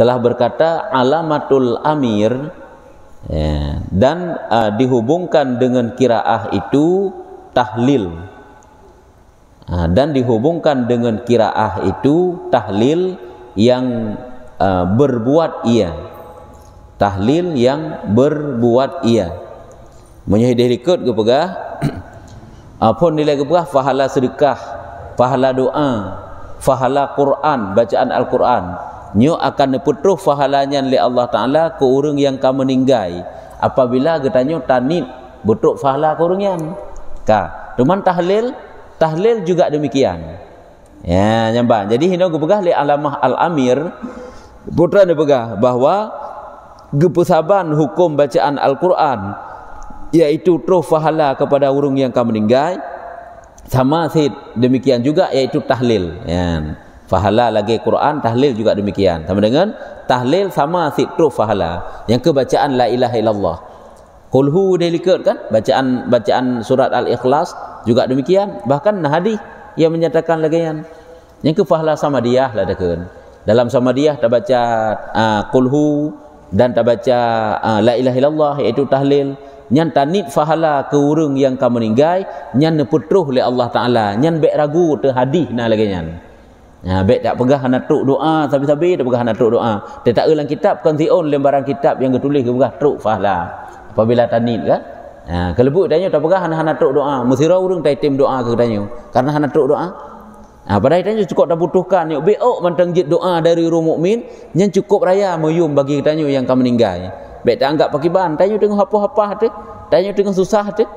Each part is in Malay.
telah berkata alamatul amir, ya, dan dihubungkan dengan qiraah itu tahlil, dan dihubungkan dengan qiraah itu tahlil yang berbuat ia, tahlil yang berbuat ia. Menyahidih ikut ke pegah pun nilai ke pegah pahala sedekah, pahala doa, pahala Quran, bacaan Al-Quran, nyo akan diputruh pahalanya oleh Allah Ta'ala ke orang yang kamu meninggai apabila getanyo tanit butuk pahala ke orang yang cuman tahlil juga demikian, ya nyambang. Jadi hina gepegah li alamah al-amir putra dipegah bahwa gepesaban hukum bacaan Al-Quran yaitu truh pahala kepada orang yang kamu meninggai, sama demikian juga yaitu tahlil, ya. Pahala lagi Quran, tahlil juga demikian. Sama dengan tahlil sama truh pahala yang kebacaan la ilaha illallah. Qulhu delikat kan, bacaan surat Al-Ikhlas juga demikian. Bahkan hadis yang menyatakan lagi yang ke pahala samadiyah lah dekan. Dalam samadiyah tak baca qulhu dan tak baca la ilaha illallah iaitu tahlil, nyan tanit fahala ke urang yang kamu meninggai, nyan neputruh oleh Allah Ta'ala, nyan bek ragu te hadis na lagi nyan. Bek tak pegah nak truk doa, sabi-sabi tak pegah nak truk doa. Dia tak ulang kitab kontion lembaran kitab yang ketulis ke pegah truk fahala. Apabila tanit kan? Kelebut tanya tak pegah nak truk doa, musira urang tai tim doa ke tanya. Karena nak truk doa. Padahal tanya cukup tak butuhkan yok beok mantang jid doa dari orang mukmin, nyan cukup raya meyum bagi tanya yang kamu meninggai. Baik tak anggap pakai ban, tanya tengok apa-apa tu, tanya tengok susah tu.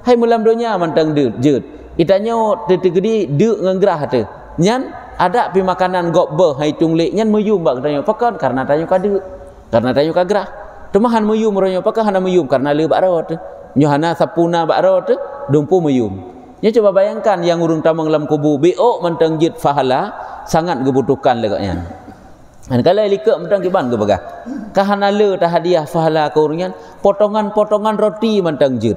Hai mulam donya mantang jut. Itanya tegedi deuk ngangrah tu. Nyan ada pi makanan gokbe hai tunglik nyan meyum bak tanya pakan karena tanya kade. Karena tanya kagrah. Temahan meyum ronyo pakan hana meyum karena le bak ro tu. Nyohana sapuna bak ro tu, dumpu meyum. Nya coba bayangkan yang urung tamang dalam kubu beok mantang jid fahala sangat kebutuhkan legaknya. Kalau likak mentang kiban ke bagah kahanala ta hadiah pahala ke orang potongan-potongan roti mentang jut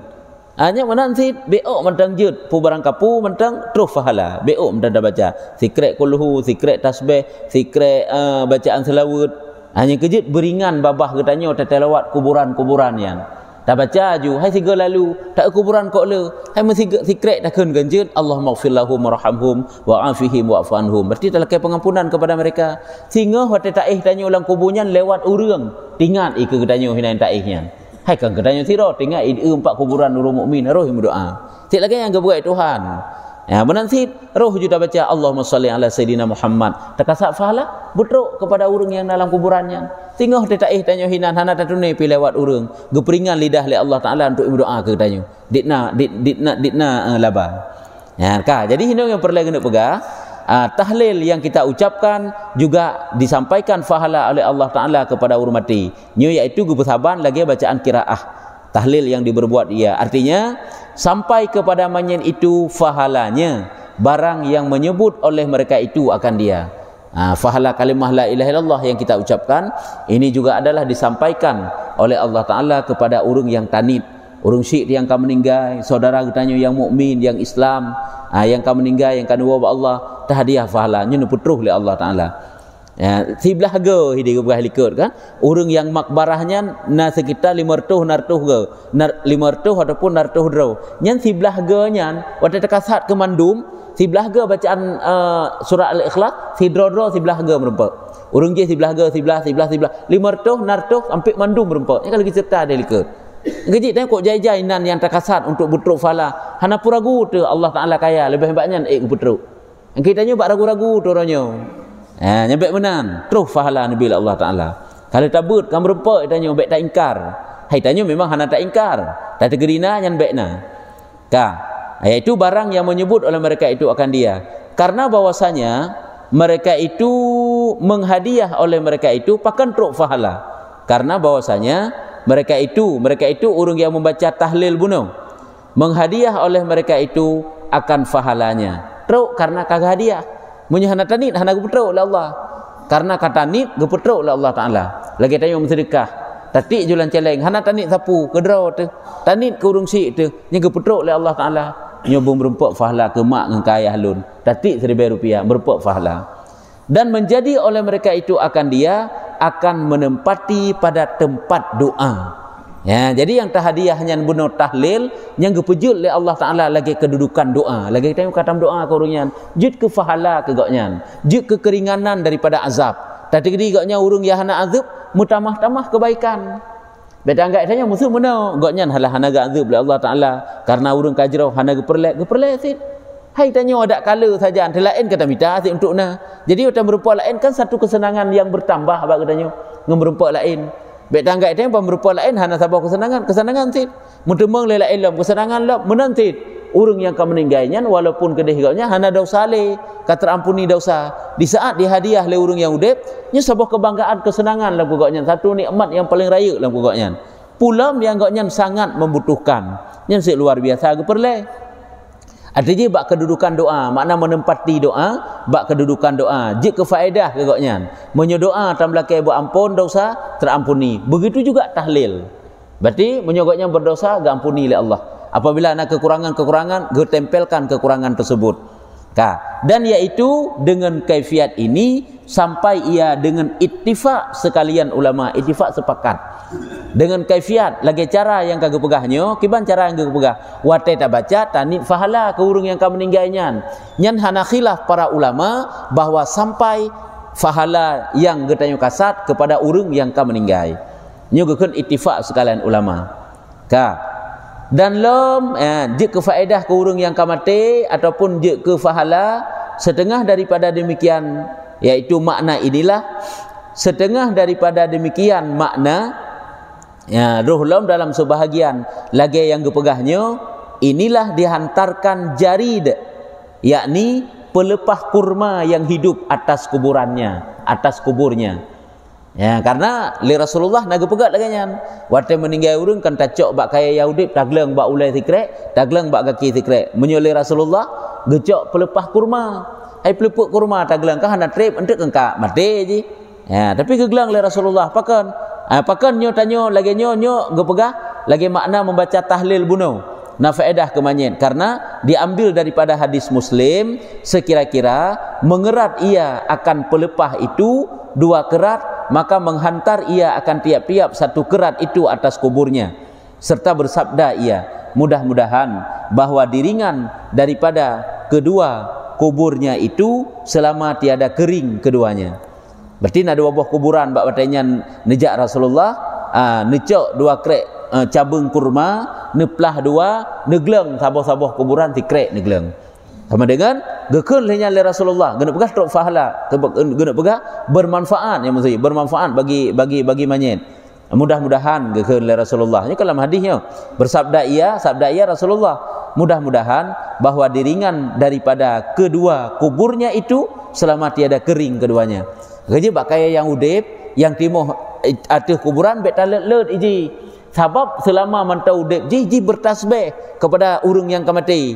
hanya mana sit beok mentang jut pu barang kapu mentang terus pahala beok mentang dah baca sikret kulhu, sikret tasbih, sikret bacaan selawat, hanya kejut beringan babah katanya telawat kuburan-kuburan yang tak baca ju hai siga lalu tak kuburan kok le hai mesti sikret dah keun ganjut Allahumma ighfir lahum warhamhum wa'afihim wa'fu anhum, berarti telah pengampunan kepada mereka sehingga hati taih tanya ulang kuburnya lewat urang tingat ke katanya hinan taihnya hai kan katanya sira tingat empat kuburan orang mukmin roh berdoa tik lagi yang gebuat Tuhan ya menansit roh juga baca Allahumma salli ala sayidina Muhammad takasak fahala butruk kepada urang yang dalam kuburannya tinggal dia tanya hinan hana tatune pi lewat urang geperingan lidah li Allah Taala untuk berdoa ke tanya ditna laba ya ka jadi hino yang perlu kena pegah tahlil yang kita ucapkan juga disampaikan fahala oleh Allah Taala kepada urang mati nyo iaitu gebesaban lagi bacaan qiraah tahlil yang diberbuat ia, artinya sampai kepada manyen itu fahalanya barang yang menyebut oleh mereka itu akan dia. Fahala kalimah la ilaha illallah yang kita ucapkan ini juga adalah disampaikan oleh Allah Ta'ala kepada orang yang tanit, orang syik yang kamu meninggai, saudara katanya yang mukmin, yang Islam, yang kamu meninggai, yang kanu wa Allah tahdiah fahalanya neputruh oleh Allah Ta'ala. Ya, si belahga hidi ke likut kan orang yang makbarahnya na sekitar 500 nartuh ke 500 ataupun nartuh draw nyan si belahganya waktu tekasat ke mandum si belahga bacaan surah Al-Ikhlas si draw si belahga merempak orang je si belahga si belah 500 nartuh sampai mandum merempak ni kalau kita serta ada likut ngejit tengok jai-jai nan yang tekasat untuk butruk fala hana puragu tu Allah Taala kaya lebih hebatnya butruk kitanya bak ragu-ragu tu orangnya nyampe menan terus fahala Nabi Allah Ta'ala kalau tabut kamu rempak tanya baik tak ingkar hai tanya memang hana tak ingkar tak tergerina yang baik na iaitu barang yang menyebut oleh mereka itu akan dia karena bahwasanya mereka itu menghadiah oleh mereka itu pakan truk fahala karena bahwasanya mereka itu orang yang membaca tahlil bunuh menghadiah oleh mereka itu akan fahalanya truk karena kagak hadiah munya hana tanit hana geputruk oleh Allah karena kata nit geputruk oleh Allah Taala lagi tanya sedekah tatik jualan celeng hana tanit sapu kedra tu tanit ke urung syik tu nya geputruk oleh Allah Taala nyobong berempak fahala ke mak ngan kaya halun tatik 1000 rupiah berempak fahala dan menjadi oleh mereka itu akan dia akan menempati pada tempat doa. Ya, jadi yang tahadiah hanya bunuh tahlil yang gepejut oleh Allah Taala lagi kedudukan doa. Lagi kita katam doa ke urungan, jut ke fahala ke goknyan, jut ke keringanan daripada azab. Tadi goknya urung ya hana azab, mutamah-tamah kebaikan. Beta anggap tanya musuh mana goknyan halah hana azab oleh Allah Taala karena urung kajrau hana geperlek sit. Hai tanya ada kala saja antara lain kata minta asyik untuk na. Jadi kita merupa lain kan satu kesenangan yang bertambah bak katanya ngemerupa lain. Baik tanggap itu yang merupa lain hana sabah kesenangan sit. Mutemeng lain lam kesenangan lam menantit. Urang yang kau meninggalnya walaupun kedih gaunya hana dosa le, kata ampuni dosa. Di saat dihadiah le urang yang udip, nya sabah kebanggaan kesenangan lam gaunya. Satu nikmat yang paling raya lam gaunya. Pulam yang gaunya sangat membutuhkan. Yang luar biasa geperle. Artinya bak kedudukan doa, makna menempati doa, bak kedudukan doa. Jik kefaedah ke goknya. Menyodoa tam lakai buat ampun dosa terampuni. Begitu juga tahlil. Berarti menyogoknya berdosa gampuni oleh Allah. Apabila ada kekurangan-kekurangan, getempelkan kekurangan tersebut. Dan yaitu dengan kaifiat ini sampai ia dengan ittifaq sekalian ulama, ittifaq sepakat. Dengan kaifiat lagi cara yang kagak pegahnya, kiban cara yang kagak pegah. Wate tak baca tanit fahala ke urung yang kau meninggalnya. Nyan hana khilaf para ulama bahwa sampai fahala yang getanya kasat kepada urung yang kau meninggal. Nyo gekeun ittifaq sekalian ulama. Dan lom jik ke faedah ke urung yang kau mati ataupun jik ke fahala setengah daripada demikian yaitu makna inilah setengah daripada demikian makna ya, roh lom dalam sebahagian lagi yang gepegahnya inilah dihantarkan jarid yakni pelepah kurma yang hidup atas kuburannya, atas kuburnya. Ya, karena li Rasulullah naga pegat laginya. Waktu meninggal urang kan tacok bak kaya Yahudi tagleng bak ulai sikrek, tagleng bak kaki sikrek. Menyoli Rasulullah gecok pelepah kurma. Hai pelepuk kurma tagleng kan hana trip entek engka mati je. Ya, tapi gegelang li Rasulullah pakan. Pakan nyo tanyo lagi nyo gepegah lagi makna membaca tahlil bunuh. Nah faedah kemanyet karena diambil daripada hadis Muslim sekira-kira mengerat ia akan pelepah itu dua kerat maka menghantar ia akan tiap-tiap satu kerat itu atas kuburnya serta bersabda ia mudah-mudahan bahwa diringan daripada kedua kuburnya itu selama tiada kering keduanya. Berarti ada dua buah kuburan bak batanya nejak Rasulullah necok dua krek cabung kurma neplah dua negleng sabah-sabah kuburan tikrek negleng sama dengan gekeun lehnya le Rasulullah guna pegah tok fahala guna pegah bermanfaat yang maksudnya bermanfaat bagi manyet mudah-mudahan gekeun le Rasulullah ini dalam hadisnya bersabda ia sabda ia Rasulullah mudah-mudahan bahwa diringan daripada kedua kuburnya itu selama tiada kering keduanya kerja bak kaya yang udip yang timuh atas kuburan bet talet iji sebab selama mantau udip ji bertasbih kepada urung yang mati.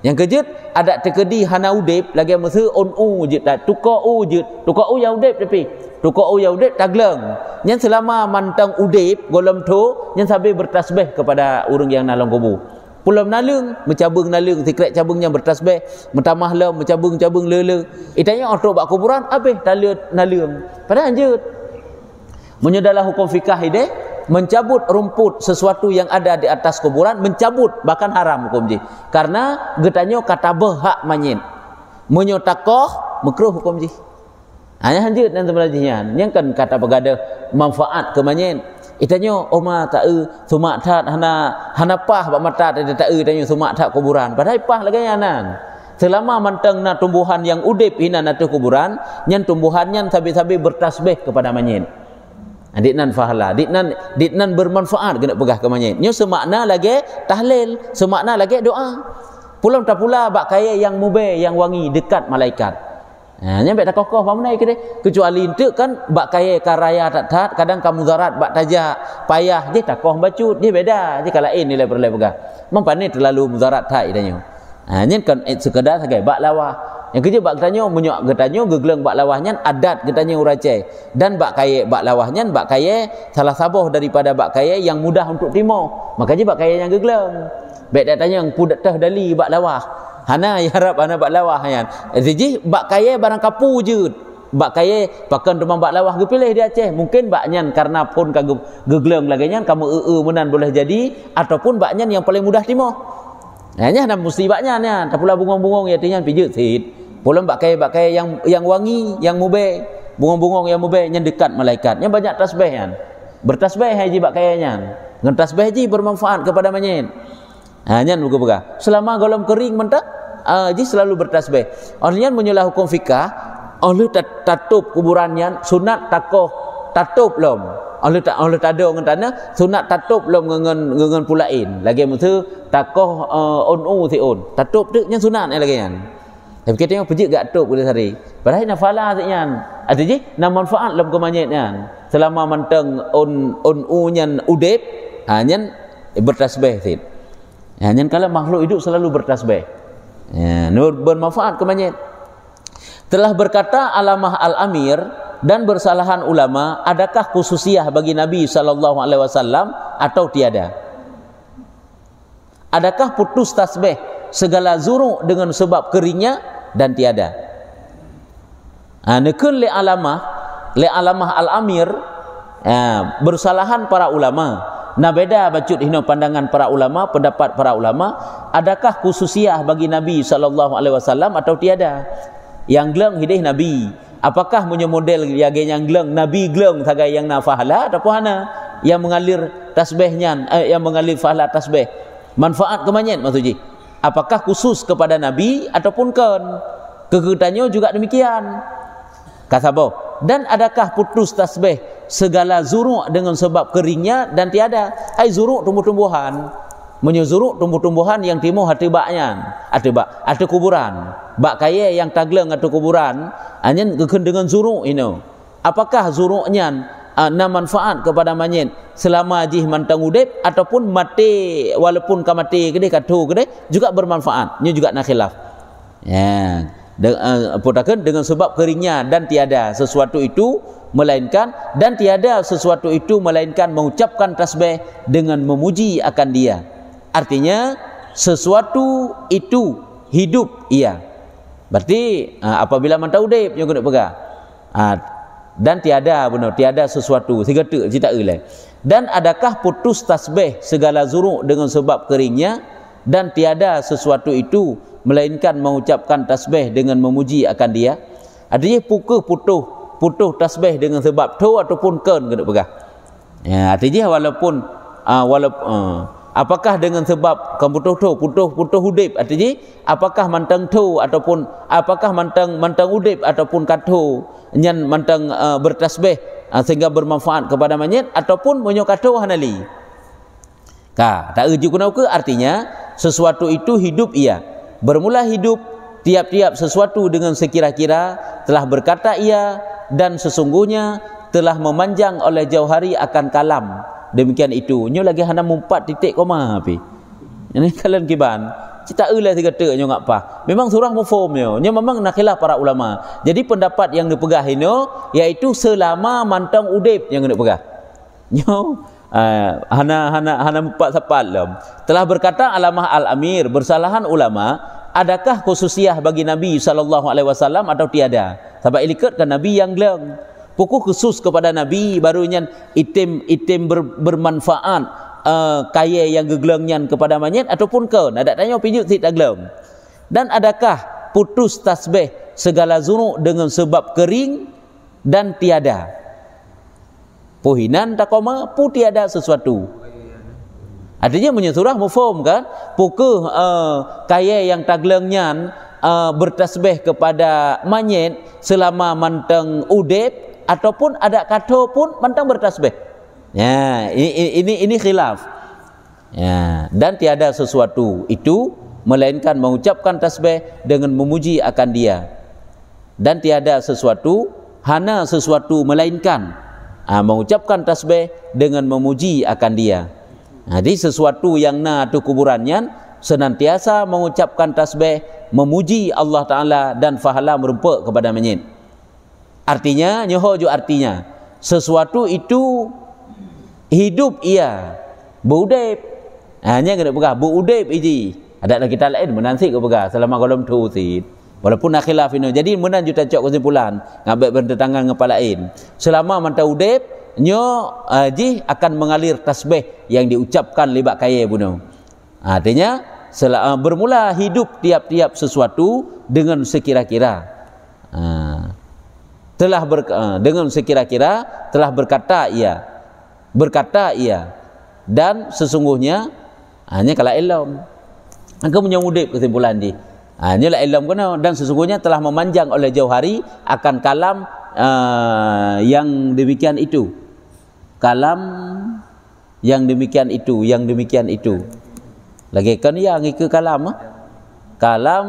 Yang kejut ada tekedi hana udip lagi masa on je tak tukar je tukar yang udip tapi tukar yang udip tagleng yang selama mantang udip golem tu yang sampai bertasbih kepada urung yang nalang kubur pulam nalung mencabung nalung sikret cabungnya bertasbih mentamah lam mencabung lele itanya orang bak kuburan habis talut nalung padahal anjut menyedalah hukum fikah ide mencabut rumput sesuatu yang ada di atas kuburan mencabut bahkan haram hukum ji karena getanyo kata behak manyin menyotakoh makruh hukum ji hanya hanjut dan sebagainya yang kan kata begada manfaat ke manyin itanyo oma ta'u sumak tat hana pah bak mata ta'u itanyo sumak tat kuburan padahal pah lagi anan selama manteng na tumbuhan yang udip hina na kuburan nyan tumbuhannya sabi-sabi bertasbih kepada manyin ditnan fahala ditnan bermanfaat kena pegah ke manyet nyo semakna lagi tahlil semakna lagi doa pulang tak pula bak kaya yang mubeh yang wangi dekat malaikat nyampe tak kokoh pamanai ke kecuali entuk kan bak kaya karaya tak kadang kamu zarat bak tajak payah je takoh bacut dia beda je kalau nilai perlai pegah mempane terlalu mudarat tak idanyo nyen kan sekedar sebagai bak lawah yang kerja bak getanyo menyok getanyo gegeleng bak lawahnya adat getanyo uracai dan bak kaya bak lawahnya bak kaya salah sabah daripada bak kaya yang mudah untuk timo makanya bak kaya yang gegeleng baik datanya yang pudak tah dali bak lawah hana ya harap hana bak lawah yan jadi bak kaya barang kapu je bak kaya pakan rumah bak lawah pilih dia Aceh, mungkin baknyan karena pun kagum gegleng lagi nyan kamu menan boleh jadi, ataupun baknyan yang paling mudah timo. Hanya nak mesti baknyan ya, tak pula bungong-bungong ya tinyan pijut sid. Pula bak kaya yang wangi, yang mube, bungong-bungong yang mube yang dekat malaikat. Yang banyak tasbih yan. Bertasbih haji bak kaya nyan. Dengan tasbih haji bermanfaat kepada manyet. Nyan buka-buka. Selama golom kering mentak ji selalu bertasbih. Orangnya menyulah hukum fikah, Allah tatup kuburannya sunat takoh tatup lom. Allah tak ada ngentana sunat tatup lom ngen pulain. Lagi mutu takoh on si on. Tatup tu nya sunat lagi kan. Tapi kita yang pejik gak tup boleh sehari. Padahal nafalah siknyan. Artinya na manfaat lom ke mayit nyan. Selama manteng on nyan udip, nyan bertasbih sid. Nyan kalau makhluk hidup selalu bertasbih. Ya, nur bermanfaat ke mayit. Telah berkata Alamah Al-Amir dan bersalahan ulama, adakah khususiyah bagi Nabi SAW atau tiada? Adakah putus tasbih segala zuruk dengan sebab keringnya dan tiada? Nekun li Alamah Al-Amir, bersalahan para ulama. Nah beda bacut hino pandangan para ulama, pendapat para ulama, adakah khususiyah bagi Nabi SAW atau tiada? Yang gleng hidih Nabi, apakah punya model yang gleng Nabi gleng sagai yang na fahala ataupun hana yang mengalir tasbihnya, yang mengalir fahala tasbih manfaat ke manyet maksudnya? Apakah khusus kepada Nabi ataupun kan? Kegetannya juga demikian. Kasabo. Dan adakah putus tasbih segala zuruk dengan sebab keringnya dan tiada? Ai zuruk tumbuh-tumbuhan, menyuzuruk tumbuh-tumbuhan yang timuh hati baknya, hati kuburan. Bak kaya yang tagleng atau kuburan, anyen keken dengan zuruk ini. Apakah zuruknya na manfaat kepada manyet selama jih mantang udip ataupun mati, walaupun ka mati kedai katu kedai juga bermanfaat. Ini juga nak khilaf. Ya. Putakan dengan sebab keringnya dan tiada sesuatu itu melainkan mengucapkan tasbih dengan memuji akan dia. Artinya sesuatu itu hidup ia. Berarti apabila mantau udip yang kena pegang. Dan tiada benar, tiada sesuatu tiga tu cerita ulai. Dan adakah putus tasbih segala zuruk dengan sebab keringnya dan tiada sesuatu itu melainkan mengucapkan tasbih dengan memuji akan dia? Artinya putuh tasbih dengan sebab tu ataupun ken kena pegang. Ya, artinya walaupun apakah dengan sebab kamu putuh udip, artinya apakah mantang tu ataupun apakah mantang udip ataupun katu nyan mantang bertasbih sehingga bermanfaat kepada mayit ataupun monyo katu hanali. Tak uji kuna ke artinya sesuatu itu hidup ia. Bermula hidup tiap-tiap sesuatu dengan sekira-kira telah berkata ia dan sesungguhnya telah memanjang oleh jauh hari akan kalam. Demikian itu. Nyo lagi hana mumpat titik koma api. Ini kalian kiban. Cita ulah tiga te nyo ngak pa. Memang surah mufhum nyo. Nyo memang nak khilaf para ulama. Jadi pendapat yang dipegah ini yaitu selama mantang udip yang dipegah. Nyo hana mumpat sapal lam. Telah berkata Alamah Al-Amir, bersalahan ulama, adakah khususiyah bagi Nabi SAW atau tiada? Sebab ilikat kan Nabi yang gleng. Pokok khusus kepada Nabi barunya item bermanfaat kaya yang geglengnya kepada mayat ataupun kan? Ada tanya pijut tidak gleng. Dan adakah putus tasbih segala zuruk dengan sebab kering dan tiada? Puhinan takoma pu tiada sesuatu. Artinya menyesurah mufhum kan? Pukul kaya yang taglengnya bertasbih kepada mayit selama manteng udip ataupun ada kata pun manteng bertasbih. Ya, ini khilaf. Ya, dan tiada sesuatu itu melainkan mengucapkan tasbih dengan memuji akan dia. Dan tiada sesuatu, hana sesuatu melainkan mengucapkan tasbih dengan memuji akan dia. Jadi sesuatu yang na tu kuburannya senantiasa mengucapkan tasbih, memuji Allah Ta'ala dan fahala merempak kepada mayit. Artinya, nyoho ju artinya sesuatu itu hidup ia, beudip. Hanya kena pegang beudip iji. Ada lagi kita lain menanti ke pegang selama golom tu si. Walaupun nak khilaf ini. Jadi menan juta cok kesimpulan ngabek bertentangan dengan kepala lain. Selama manta udip nyo ji akan mengalir tasbih yang diucapkan libat kaya bunuh. Artinya bermula hidup tiap-tiap sesuatu dengan sekira-kira. Dengan sekira-kira telah berkata ia dan sesungguhnya hanya kalau ilm. Angka punya mudib kesimpulan di. Hanya lah ilm kena dan sesungguhnya telah memanjang oleh jauh hari akan kalam yang demikian itu. Kalam yang demikian itu, Lagi kan yang ke kalam kalam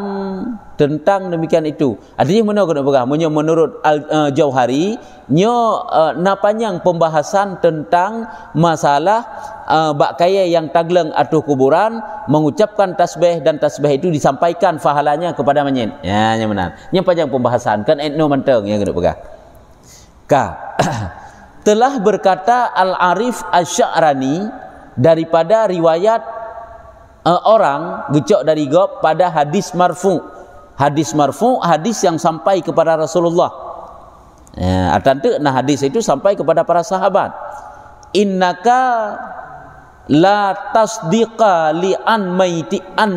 tentang demikian itu. Artinya mana kena pegang? Menurut Jauhari, panjang pembahasan tentang masalah bak kaya yang tagleng atuh kuburan mengucapkan tasbih dan tasbih itu disampaikan fahalanya kepada manyet. Ya, yang benar. Yang panjang pembahasan kan etno manteng yang kena pegang. Telah berkata Al-Arif Asy-Sya'rani daripada riwayat orang gecok dari gob pada hadis marfu. Hadis marfu, hadis yang sampai kepada Rasulullah. Atante nah hadis itu sampai kepada para sahabat. Innaka la tasdiqa li an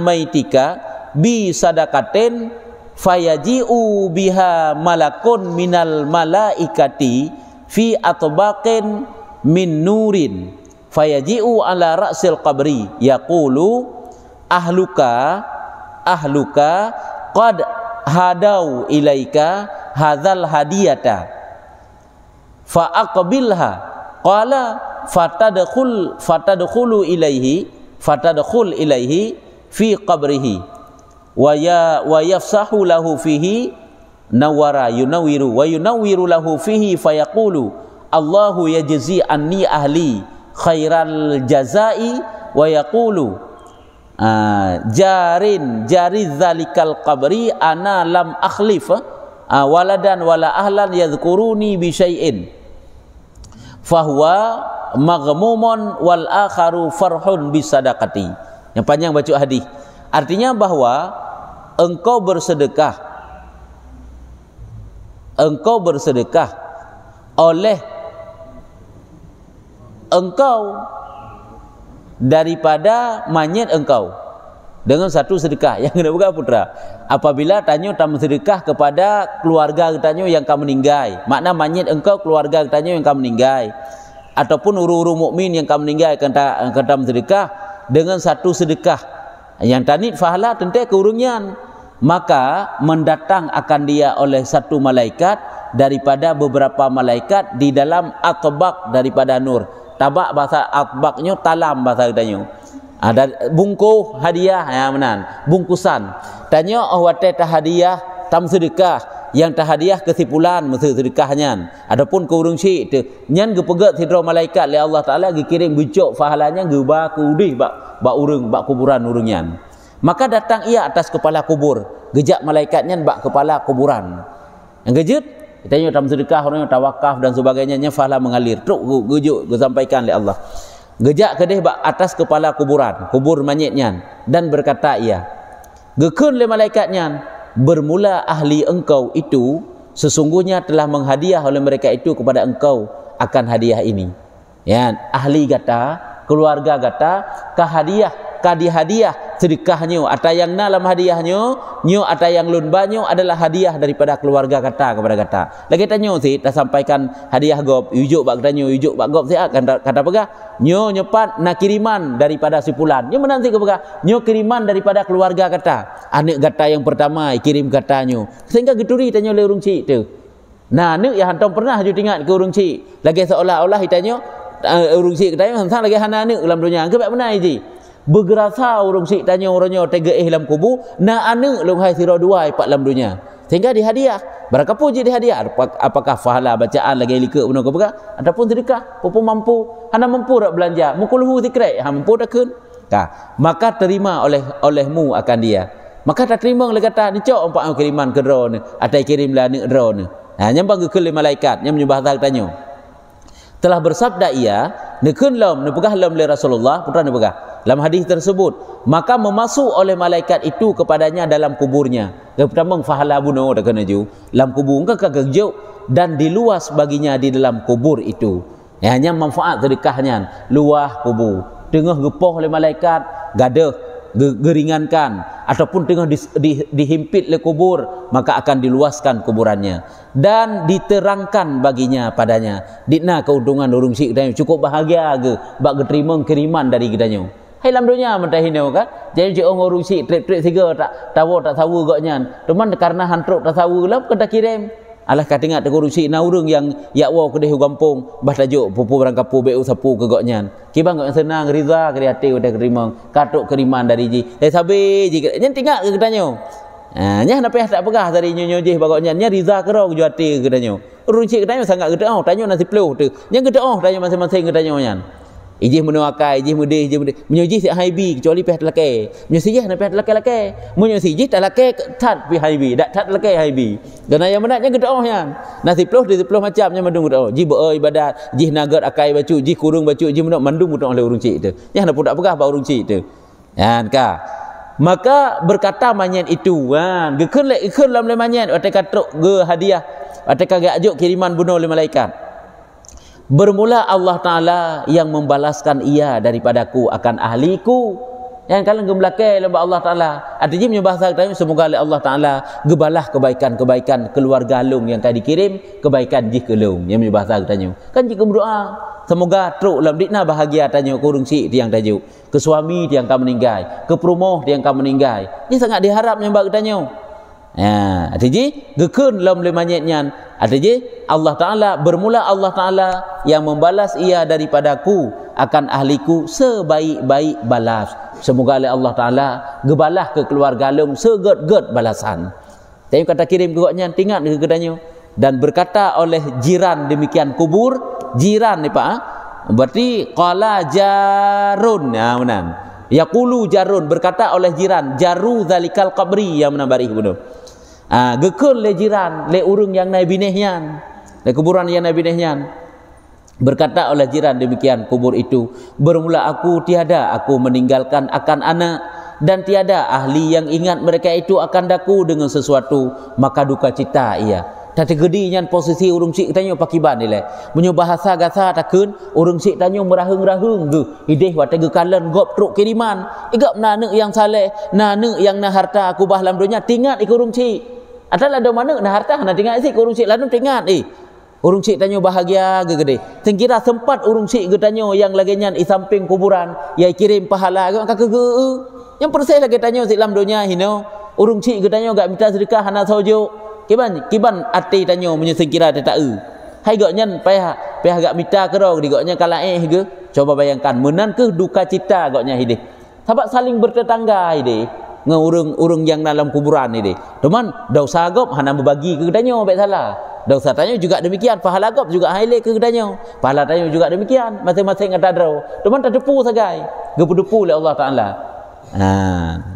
maitika bi sadaqatin fayaji'u biha malakun minal malaikati fi atbaqin min nurin fayaji'u ala ra'sil qabri yaqulu ahluka qad hadau ilaika hadzal hadiyata fa aqbilha qala fatadkhulu ilaihi fi qabrihi wa yafsahu lahu fihi nawara yunawwiru lahu fihi fayaqulu Allahu yajzi anni ahli khairal jazai wa yaqulu jari zalikal qabri ana lam akhlif waladan wala ahlan yadhkuruni bi syai'in fahuwa maghmumun wal akharu farhun bisadaqati. Yang panjang baca hadis. Artinya bahwa engkau bersedekah oleh engkau daripada manyet engkau dengan satu sedekah yang kena buka putra. Apabila tanya tamu sedekah kepada keluarga tanya yang kamu meninggal, makna manyet engkau keluarga tanya yang kamu meninggal, ataupun uru-uru mukmin yang kamu meninggal kata sedekah dengan satu sedekah yang tanit fahala tentu keurungian, maka mendatang akan dia oleh satu malaikat daripada beberapa malaikat di dalam atbaq daripada nur. Tabak bahasa atbaqnya talam bahasa katanya. Ada bungkus hadiah yang benar, bungkusan. Tanya awate hadiah tam sedekah yang hadiah kesimpulan mesti sedekahnya. Adapun ke urung syik tu nyan gepegat sidra malaikat li Allah Taala gikirim bucuk fahalanya geba kudih bak urung bak kuburan urungnya. Maka datang ia atas kepala kubur, gejak malaikatnya bak kepala kuburan. Yang gejut kita tam sedekah orang tawakaf dan sebagainya fahala mengalir truk gujuk disampaikan oleh Allah. Gejak kedih bak atas kepala kuburan, kubur mayitnya dan berkata ia, gekun le malaikatnya, bermula ahli engkau itu sesungguhnya telah menghadiah oleh mereka itu kepada engkau akan hadiah ini. Ya, ahli gata, keluarga gata, hadiah sedekahnya atau yang dalam hadiahnya atau yang lunbanyo adalah hadiah daripada keluarga kata kepada kata. Lagi tanya si dah sampaikan hadiah gop ujuk bak tanya ujuk bak gop siap kata pegah nyepat nak kiriman daripada sipulan nyo menanti ke pegah kiriman daripada keluarga kata anak kata yang pertama kirim katanya sehingga geturi tanya le urung cik tu. Nah nek yang hantam pernah ju ingat ke urung cik lagi seolah-olah ditanya urung cik katanya hang lagi hana nek dalam dunia ke benar ji bergerasa urung sik tanya orangnya tega dalam kubur na anak long hai sira dua ipat dalam dunia sehingga dihadiah berapa puji dihadiah apakah fahala bacaan lagi lika benar ke apa ataupun sedekah pun mampu hana mampu dak belanja mukuluhu zikrai mampu dak kun maka terima olehmu akan dia maka tak terima le kata ni cok empat kiriman ke dro ni atai kirimlah ni dro ni nyambang ke malaikat yang menyembah tanya telah bersabda ia nekun lam nepegah lam le Rasulullah putra nepegah Dalam hadis tersebut, maka memasuk oleh malaikat itu kepadanya dalam kuburnya. Yang pertama fahala buno dah kena ju. Dalam kubur engkau kegejuk dan diluas baginya di dalam kubur itu. Hanya manfaat sedekahnya, luah kubur. Tengah gepoh oleh malaikat, gadah geringankan ataupun tengah dihimpit oleh kubur, maka akan diluaskan kuburannya dan diterangkan baginya padanya. Dikna keuntungan urung sik katanya cukup bahagia ke bak terima kiriman dari katanya. Hai lam dunia mentah hino kan. Jadi je orang urung sik trip tiga tak tahu gaknya. Teman karena hantruk tak tahu lah kena kirim. Alah kata ingat urung sik na urang yang yakwa ke deh kampung bah tajuk pupu barang kapu beu sapu ke gaknya. Kibang gak senang riza ke hati udah terima katuk kiriman dari ji. Sabi ji nyen tinggal ke katanya. Nya nak payah tak pegah dari nyonyo je bagaknya nya riza ke ro ke hati ke katanya. Urung sik katanya sangat gede tanya nasi peluh tu. Nya gede tanya masing-masing katanya nyan. Ijih menuakai, ijih mudih, menyujih si haibi kecuali pihak lelaki. Menyusijih nak pihak lelaki. Menyusijih tak lelaki tat pi haibi, dak tat lelaki haibi. Dan yang menaknya gedohnya. Nasi peluh di peluh macamnya mandung gedoh. Ji beoi ibadat, jih nagat akai bacu, ji kurung bacu, ji mendak mandung mudong oleh urung cik tu. Yang nak pudak pegah ba urung cik tu. Kan ka. Maka berkata manyen itu, kan, gekeun lek ikun lam le manyen, atai katruk ge hadiah, atai kagak ajuk kiriman bunuh oleh malaikat. Bermula Allah Ta'ala yang membalaskan ia daripadaku akan ahliku. Yang kalian gemelakai lembah Allah Ta'ala. Artinya punya bahasa kita semoga Allah Ta'ala gebalah kebaikan-kebaikan keluarga lung yang tadi dikirim, kebaikan jih ke lung. Yang punya bahasa kita kan jika berdoa semoga truk lam dikna bahagia tanya kurung si tiang tajuk, ke suami tiang kamu meninggal, ke perumoh tiang kamu meninggal. Ini sangat diharap nyembah katanya. Artinya gekeun lam le manyetnya. Artinya Allah Ta'ala bermula Allah Ta'ala yang membalas ia daripadaku akan ahliku sebaik-baik balas. Semoga Allah Ta'ala gebalah ke keluarga lung seget-get balasan. Tapi kata kirim kegaknya tingat ke kedanya. Dan berkata oleh jiran demikian kubur, jiran ni pak, berarti qala jarun. Menan. Yaqulu jarun berkata oleh jiran, jaru zalikal qabri yang menambari bunuh. Gekun le jiran le urung yang naik binehnya le kuburan yang naik binehnya berkata oleh jiran demikian kubur itu, bermula aku tiada aku meninggalkan akan anak dan tiada ahli yang ingat mereka itu akan daku dengan sesuatu, maka duka cita ia. Tadi gedinya posisi urung cik tanya pakiban ni le menyo bahasa gasa takun urung cik tanya merahung-rahung ge ideh wa tege kalan gop truk kiriman igap nane yang saleh nane yang na harta aku bah lam dunya tingat ik urung cik. Adalah ada mana nak harta nak tinggal sik urung cik lalu tinggal urung cik tanya bahagia ke gede. Tengkira sempat urung cik tanya yang lagi nyan di samping kuburan ya kirim pahala ke ke yang persis lagi tanya sik lam dunia hino urung cik tanya gak minta sedekah hana sojo kiban ati tanya menyusing kira tak hai gak nyan payah gak minta ke ro digaknya kalaeh ke coba bayangkan menan ke duka cita gaknya hidih sebab saling bertetangga hidih ngurung yang dalam kuburan ini. Teman, dosa agop hana berbagi ke kedanya baik salah. Dosa tanya juga demikian, pahala agop juga highlight ke kedanya. Pahala tanya juga demikian, masing-masing ada draw. Teman tak depu sagai. Gepu-depu oleh Allah Taala.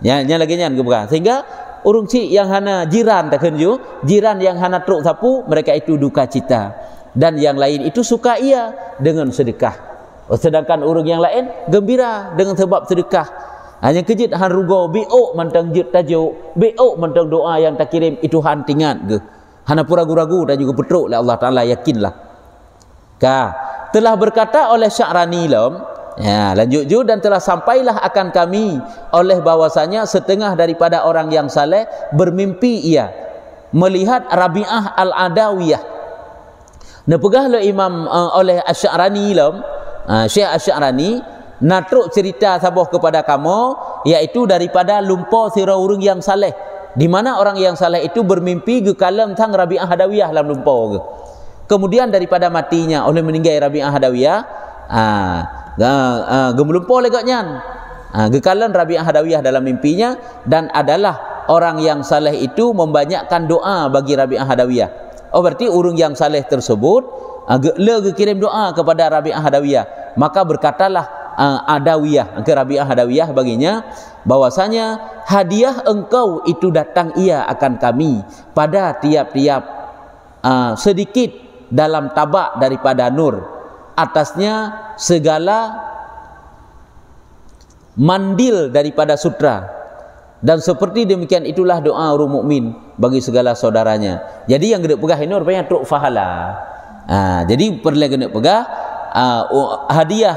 Yang lagi nyan gebukan. Sehingga urung cik yang hana jiran tak kenju, jiran yang hana truk sapu, mereka itu duka cita. Dan yang lain itu suka ia dengan sedekah. Sedangkan urung yang lain gembira dengan sebab sedekah. Hanya kejit han rugo bi'uk mantang jit tajuk bi'uk mantang doa yang tak kirim itu han tingat ke hana pura ragu-ragu dan juga petruk lah Allah Ta'ala yakinlah telah berkata oleh Sya'rani lam lanjut ju dan telah sampailah akan kami oleh bahwasanya setengah daripada orang yang saleh bermimpi ia melihat Rabi'ah al-Adawiyah nepegah lo imam oleh Sya'rani lam Syekh Sya'rani natruk cerita sabuh kepada kamu yaitu daripada lumpa sira urang yang saleh di mana orang yang saleh itu bermimpi ke kalam tang Rabi'ah Hadawiyah dalam lumpa ke. Kemudian daripada matinya oleh meninggal Rabi'ah Hadawiyah gemlumpa legaknya ke kalam Rabi'ah Hadawiyah dalam mimpinya dan adalah orang yang saleh itu membanyakkan doa bagi Rabi'ah Hadawiyah. Berarti urang yang saleh tersebut le kirim doa kepada Rabi'ah Hadawiyah, maka berkatalah Adawiyah ke Rabi'ah Hadawiyah baginya bahwasanya hadiah engkau itu datang ia akan kami pada tiap-tiap sedikit dalam tabak daripada nur atasnya segala mandil daripada sutra. Dan seperti demikian itulah doa orang mukmin bagi segala saudaranya. Jadi yang kena pegah ini rupanya truk fahala. Jadi perlu kena pegah hadiah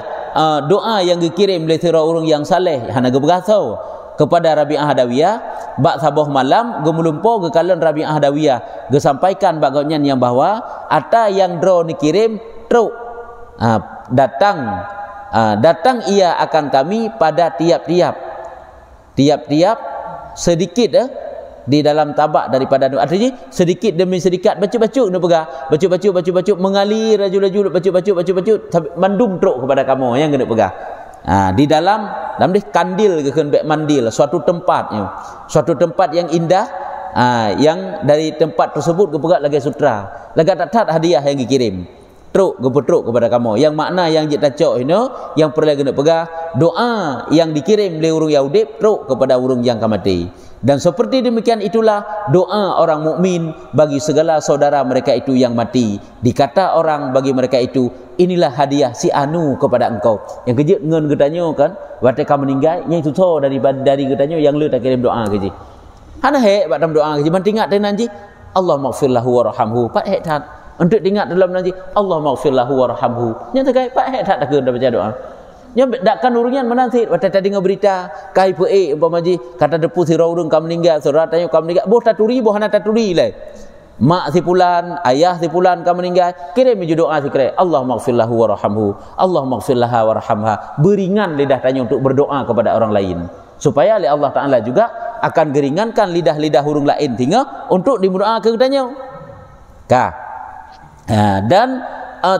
doa yang dikirim oleh orang yang saleh hana gepegah tau kepada Rabi'ah Hadawiyah bak sabah malam gemulumpo ke kalan Rabi'ah Hadawiyah gesampaikan bagonyan yang bahwa ata yang dro dikirim truk datang ia akan kami pada tiap-tiap sedikit di dalam tabak daripada artinya sedikit demi sedikit baca-baca nak pegah baca-baca mengalir laju-laju baca-baca sampai mandum truk kepada kamu yang kena pegah di dalam dia kandil ke bek mandil suatu tempat yang indah yang dari tempat tersebut kepegak lagi sutra lagi tak hadiah yang dikirim truk kepada kamu yang makna yang kita cok ini yang perlu kena pegah doa yang dikirim oleh orang Yahudi truk kepada orang yang mati. Dan seperti demikian itulah doa orang mukmin bagi segala saudara mereka itu yang mati. Dikata orang bagi mereka itu, inilah hadiah si anu kepada engkau. Yang kejut ngen katanya kan, waktu kamu meninggal, yang itu so dari katanya yang lu tak kirim doa keji. Hana hek dalam doa keji, man tingat dengan nanti Allah maghfirlahu warhamhu. Pak hek tat. Untuk ingat dalam nanti Allah maghfirlahu warhamhu. Yang terkait pak hek tat tak kena baca doa. Nya dakkan urunya menanti waktu tadi berita kai pe umpamaji kata depu si raurung kam meninggal saudara tanya kam meninggal boh taturi boh hana taturi le mak si pulan ayah si pulan kam meninggal kirim je doa si kira Allah maghfirlahu warhamhu Allah maghfirlaha warhamha beringan lidah tanya untuk berdoa kepada orang lain supaya oleh Allah Taala juga akan geringankan lidah-lidah hurung lain tinggal untuk diberdoa ke tanya dan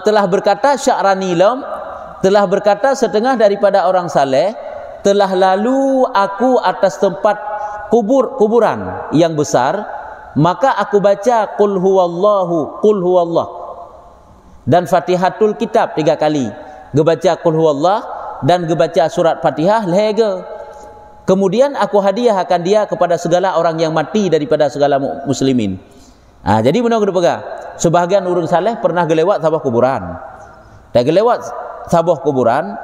telah berkata Sya'rani lam telah berkata setengah daripada orang saleh telah lalu aku atas tempat kuburan yang besar maka aku baca qul huwallah dan Fatihatul Kitab 3 kali gebaca qul huwallah dan gebaca surat Fatihah lege kemudian aku hadiahkan dia kepada segala orang yang mati daripada segala muslimin. Jadi benar kena pegang sebahagian orang saleh pernah gelewat sabah kuburan tak gelewat sabah kuburan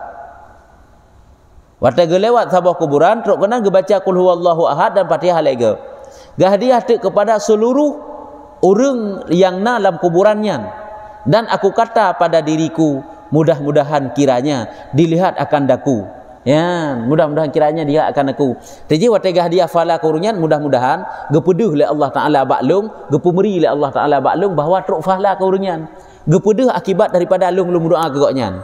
waktu gelewat sabah kuburan teruk kena gebaca qul huwallahu ahad dan Fatihah lega gahdiah kepada seluruh orang yang dalam kuburannya dan aku kata pada diriku mudah-mudahan kiranya dilihat akan daku ya mudah-mudahan kiranya dia akan aku jadi waktu gahdiah fala kurunyan mudah-mudahan gepeduh oleh Allah Taala baklung gepumeri oleh Allah Taala baklung bahawa truk fala kurunyan gepeduh akibat daripada lung doa kegoknyan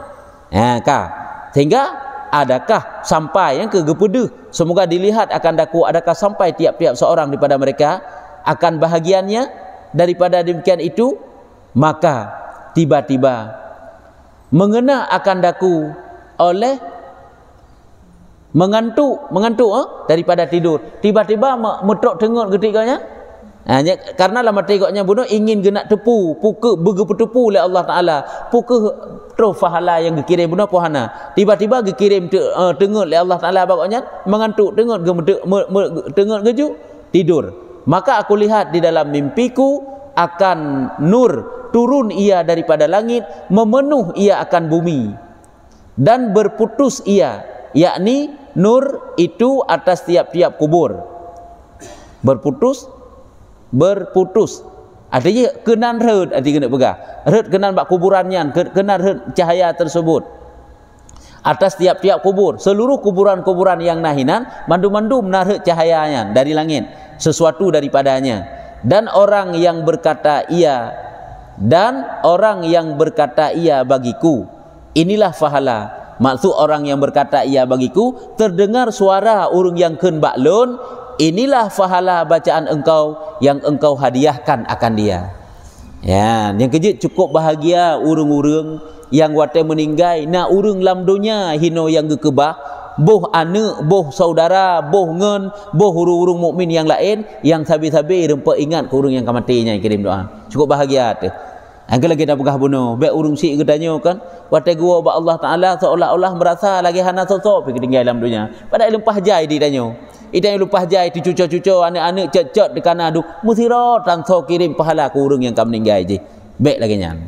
sehingga adakah sampai yang ke gepeduh semoga dilihat akan daku adakah sampai tiap-tiap seorang daripada mereka akan bahagiannya daripada demikian itu maka tiba-tiba mengena akan daku oleh mengantuk daripada tidur tiba-tiba metrok tengok ketikanya karena lama tengoknya bunuh ingin genak tepu puke begepu oleh Allah Taala puke fahala yang dikirim bunuh pohana tiba-tiba dikirim tengok oleh Allah Taala bagaknya mengantuk tengok tengok geju tidur maka aku lihat di dalam mimpiku akan nur turun ia daripada langit memenuh ia akan bumi dan berputus ia yakni nur itu atas tiap-tiap kubur berputus artinya kenan red artinya kena pegah red kenan bak kuburannya kenan red cahaya tersebut atas tiap-tiap kubur seluruh kuburan-kuburan yang nahinan mandu-mandu menarik cahayanya dari langit sesuatu daripadanya dan orang yang berkata ia bagiku inilah fahala maksud orang yang berkata ia bagiku terdengar suara urung yang ken baklun inilah fahala bacaan engkau yang engkau hadiahkan akan dia ya yang kejut cukup bahagia urung-urung yang wate meninggal na urung lam dunia hino yang gekebah boh anak boh saudara boh ngen boh urung-urung mukmin yang lain yang sabi-sabi rempa ingat ke urung yang kamatinya kirim doa cukup bahagia tu angka lagi dah pegah bunuh baik urung si ketanya kan wate gua ba Allah Taala seolah-olah merasa lagi hana sosok pergi tinggal dalam dunia padahal lempah jai ditanya yang lupa jai tu cucu-cucu anak-anak cecot dekat adu musiro transfer kirim pahala ke urung yang kam meninggal je baik lagi nyan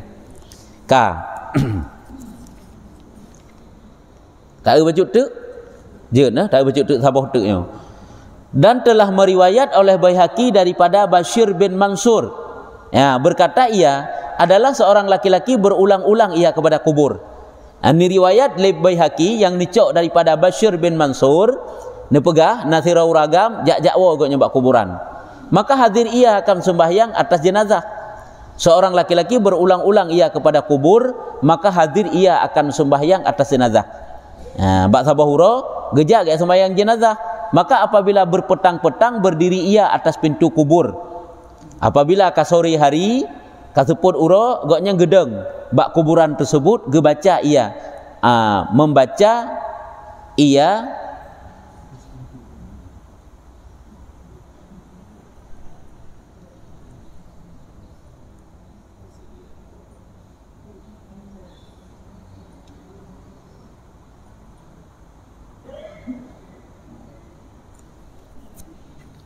tak baca tu Je nah tak baca tu sabah tuknya. Dan telah meriwayat oleh Baihaqi daripada Bashir bin Mansur. Ya, berkata ia adalah seorang laki-laki berulang-ulang ia kepada kubur. Ini riwayat oleh Baihaqi yang dicok daripada Bashir bin Mansur. Ni pegah nasirau ragam jak-jakwa agaknya bak kuburan. Maka hadir ia akan sembahyang atas jenazah. Seorang laki-laki berulang-ulang ia kepada kubur, maka hadir ia akan sembahyang atas jenazah. Bak sabahura gejak ke sembahyang jenazah. Maka apabila berpetang-petang berdiri ia atas pintu kubur. Apabila ke sore hari kaseput ura gaknya gedeng bak kuburan tersebut gebaca ia membaca ia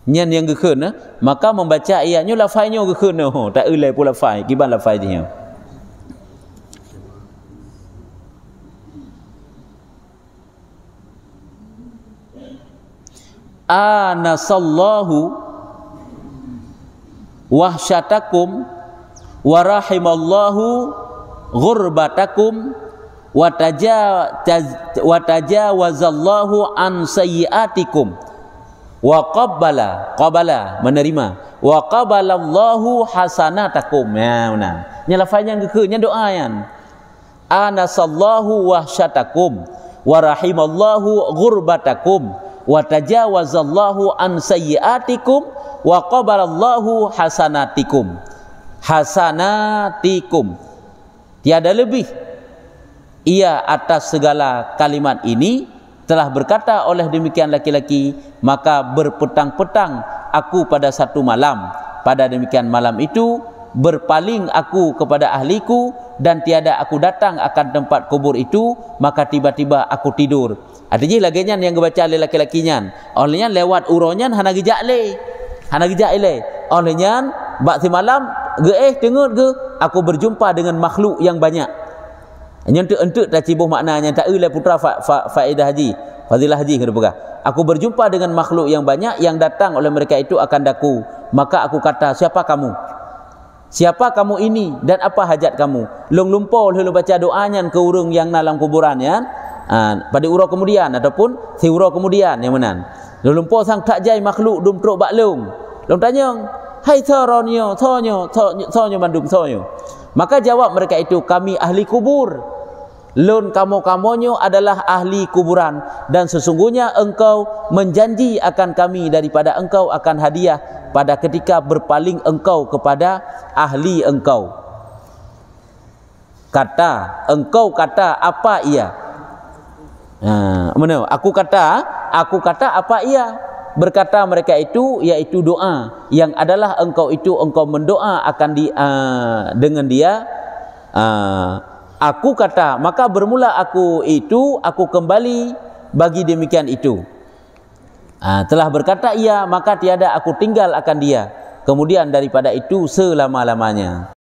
nyan yang gekun maka membaca ianya lafainya gekun tak ulai pula lafai kiban lafai dia anasallahu wahsyatakum wa rahimallahu ghurbatakum wa tajawazallahu an sayyiatikum wa qabala menerima wa qabalallahu hasanatakum. Ya benar nya lafaznya gekenya doa yan anasallahu wahsyatakum wa rahimallahu ghurbatakum wa tajawazallahu an sayyiatikum wa qabalallahu hasanatikum. Tiada lebih ia atas segala kalimat ini telah berkata oleh demikian laki-laki, maka berpetang-petang aku pada satu malam. Pada demikian malam itu berpaling aku kepada ahliku dan tiada aku datang akan tempat kubur itu, maka tiba-tiba aku tidur. Artinya lagi yang dibaca oleh laki-lakinya. Olehnya lewat uronyan hana gejak le. Olehnya bak si malam dengar ke aku berjumpa dengan makhluk yang banyak. Entuk tak cibuh maknanya tak ulai putra faedah haji fadilah haji kena pegah. Aku berjumpa dengan makhluk yang banyak yang datang oleh mereka itu akan daku. Maka aku kata, siapa kamu? Siapa kamu ini dan apa hajat kamu? Long lumpur lu baca doanya ke urung yang dalam kuburan ya. Pada urang kemudian ataupun si urang kemudian yang menan. Long lumpur sang tak jai makhluk dum truk bak long. Long tanya, "Hai thoronyo, thonyo mandum thonyo." Maka jawab mereka itu, "Kami ahli kubur." Lun kamu-kamunya adalah ahli kuburan dan sesungguhnya engkau menjanji akan kami daripada engkau akan hadiah pada ketika berpaling engkau kepada ahli engkau. Engkau kata apa ia? Mana? Aku kata apa ia? Berkata mereka itu yaitu doa yang adalah engkau mendoa akan dengan dia. Aku kata, maka bermula aku kembali bagi demikian itu. Telah berkata ia, maka tiada aku tinggal akan dia. Kemudian daripada itu selama-lamanya.